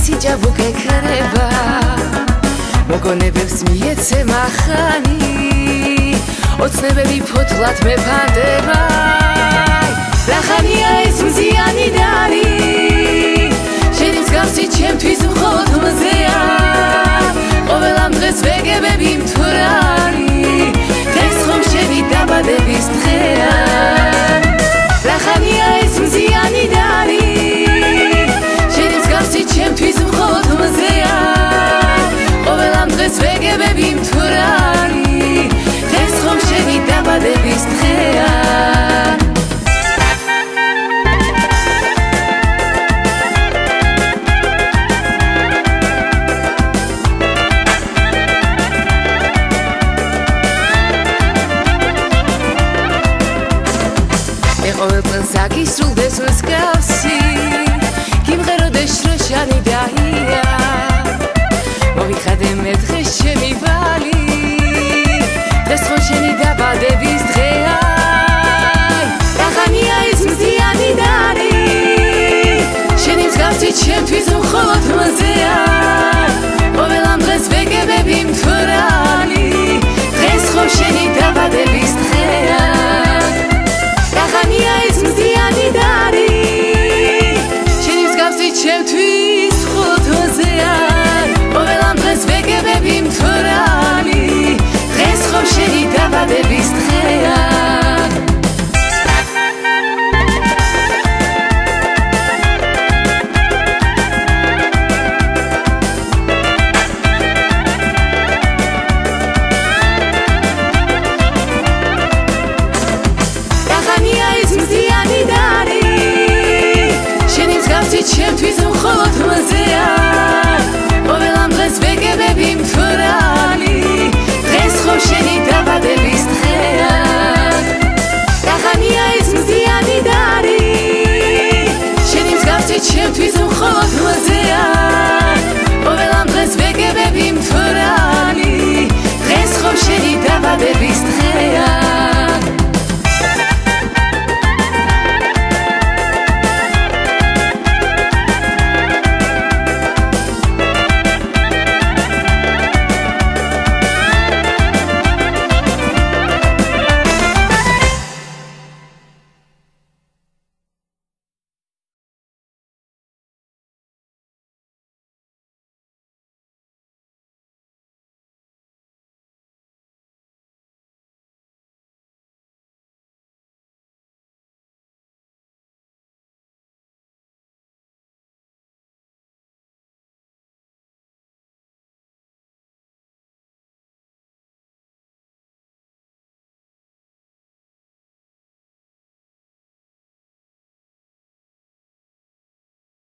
სიჯაბუკე ქრება მოგონებებს მიეცემა ხანი ოცნებები ფოთლად მეფანდება ლახანია ეს მზიანი დარი შენი მსგავსი ჩემთვის მხოლოდ მზეა ყოველ ამ დღეს ვეგებები მთვრალი დღეს ხომ შენი დაბადების დღეა ლახანია ეს მზიანი დარი შენი მსგავსი ჩემთვის მხოლოდ მზეა ყოველ ამ დღეს ვეგებები მთვრალი დღეს ხომ შენი დაბადების დღეა ყოველ წელს აგისრულდეს მსგავსი გიმღეროდეს შროშანი დაია მოვიხადე მე დღეს ჩემი